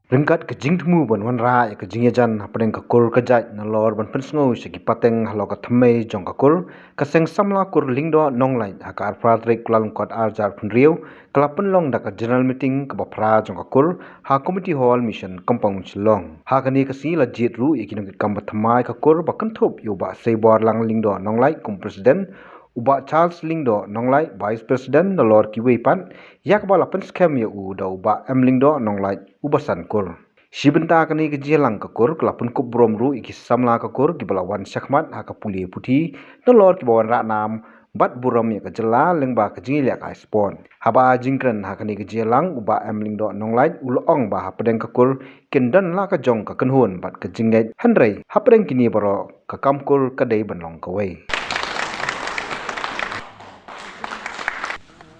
Ringkat kejing temu ban wan ra ya kejing yajan hapadeng kakur kajat na lor ban pensngo segi pateng halo ka thmei jong kakur kaseng samla kur lingdo nonglai haka arprat rek kulalung kot arjar punriu kalapen long da ka general meeting ka bapra jong kakur ha committee hall mission compound chlong ha kani kasi la jit ru ikinong kam bathmai kakur bakan thop yo ba seibor lang lingdo nonglai kum president uba Charles Lingdo nonglai vice president dolor kiwepan yak bala pen scam ya u da uba em Lingdo nonglai ubasan kur Shibenta kani ke jelang kakur kelapun kup bromru iki samla kakur ki balawan syakmat ha kapuli puthi dolor ki bawan ra nam bat buram ya kejela lengba kejing ya ka spon haba jingkren ha kani ke jelang uba em Lingdo nonglai ulong ba ha pedeng kakur kendan la ka jong ka kenhun bat kejingai handrei ha pedeng kini baro ka kamkur kadai banlong kawai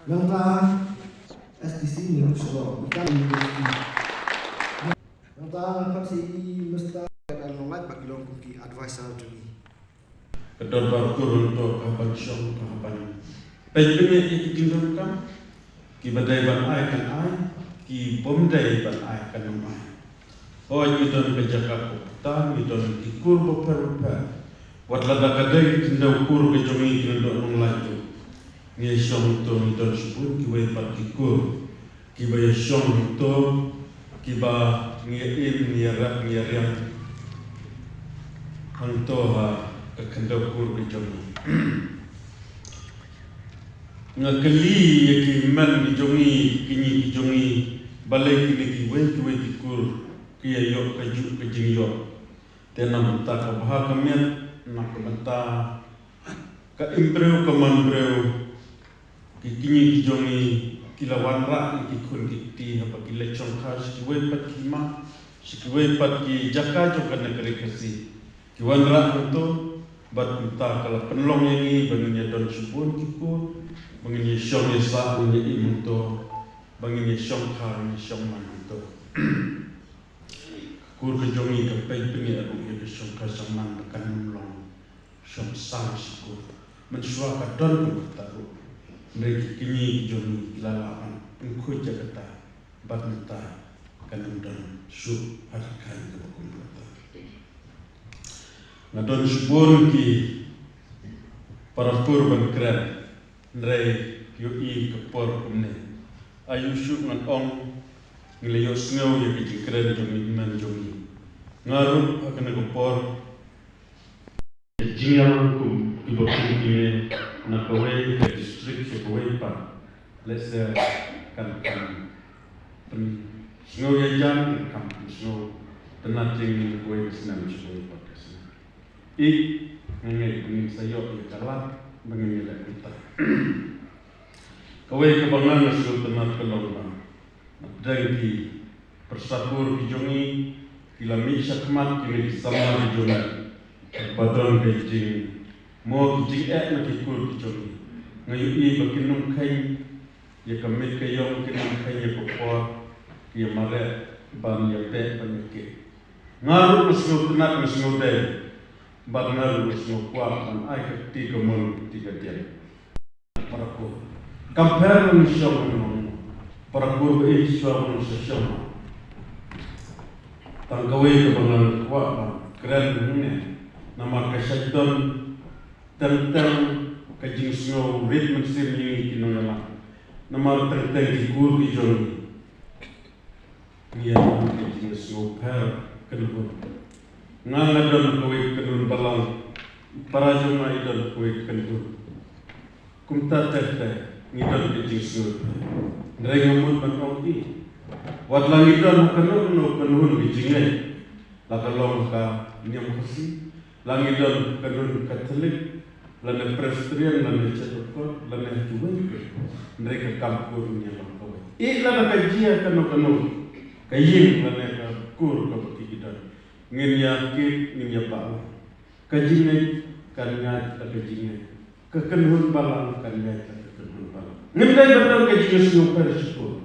Langkah STC ni Solo bukan langkah kapsi mesta dan longat bagi long kuki advisor juni. Kedor baru untuk kapan syong kapan. Penjengnya iki tinggal kan. Ki badai ban ai kan ai, ki bomdai ban ai kan ai. Oh itu kerja kaku, tan itu ikur beper. Wat lada kadai tinggal ukur ke jomi tinggal nong laju. Nge syong itu sebut ki wei pat ikur. Ki ba syong itu ki ba nge rak nge riang. Hanto ha kekendau kur kejongi. Ngakeli yaki man kejongi kini kejongi balai kini kiwe kur kia yok kaju kejing yok. Tena menta kabah kamian nak menta ka imbreu kamanbreu kini kejongi kilawan rak ikun kiti apa kile chongkas kiwe pat kima kiwe pat ki jaka jokan negeri kasi. Kiwan rak itu bat kita kalau penlong ini bangunnya don subun kiku bangunnya syong yesa bangunnya imunto bangunnya syong kar syong manto kur kejongi kapai pengi aku ya syong kar syong man kan long syong sang siku mensua kadon ku taru mereka kini kejongi lalapan pengku jagata bat menta kan don sub harakan kebakum Nadon subur ki para kurban keren nrei yui kepor kumne ayu syuk ngan ong ngeleyo snow ya ki keren jomi man jomi ngarup akan kepor jingal kum ibokin kine na kawai ke district ke kawai pa let's kan snow ya jam kan snow tenat jing kawai senam kawai pa ngai ni sayo ya kalat mengenai kita. Kawai kebangan nasul tenat kelomba. Dengki persabur kijongi kilami syakmat kini sama kijongi. Patron kejing mo kijing nak ikut kijongi. Ngayui bakinung kai ya kamit kayong kinung kai ya popor ya mare ban ya te panike. Ngaru nasul tenat nasul deh. Bagnar wisnu kuat dan air tiga mun tiga dia. Paraku. Compare with syom. Paraku be syom syom. Tanggawe kebangan kuat keren ini. Nama kesyaitan tentang kajing snow ritme sini kinongala. Nama tentang dikur dijoni. Ia kajing snow per kenapa? Nangadon kuih kedun balang parajuma idon kuih kedun kumta tete ngidon kejing sur nrengamut banongti wadlang idon kanun no kanun bijingai lakalong ka nyam kasi langidon kanun katolik lane presbyterian lane cetokot lane tuwen nreka kampur nyam kawai lana kajia kanun kayin lane ka kur ka idon ngin yakin ngin yapau kajingai kannya kajingai kekenhun balang kannya kekenhun balang ngindai betul kajingai super syukur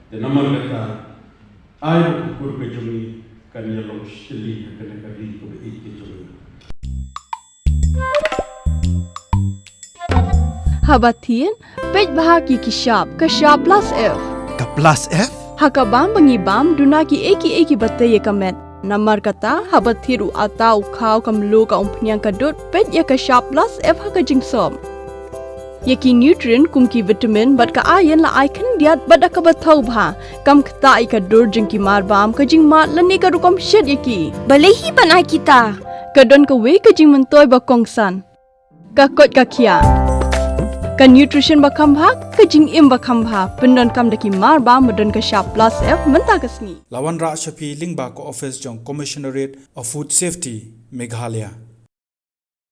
dan nama kata ayo kukur kajungi kannya long stili kannya kari ko be kajungi Habatin pej bahagi ki shop ka shop plus F Ka plus F Hakabam bangibam dunaki eki batay kamet. Namar kata habat thiru atau kau kamlu ka umpnyang kadut pet ya ka sharp plus f haka jingsom. Yaki nutrient kumki vitamin bat ka ayan la icon diat bat ka bathau bha kam kata ai ka dur jingki mar bam ka jing mat lani ka rukom shed yaki. Balehi banai kita. Kadon ka we ka jing mentoy ba kongsan. Ka kot ka kia. Ka nutrition ba kambha ka jing im ba kambha pendon kam daki mar bam medon ka sharp plus f menta kasni. Lawan Ra Shafi Lingba ko office jong Commissionerate of Food Safety Meghalaya.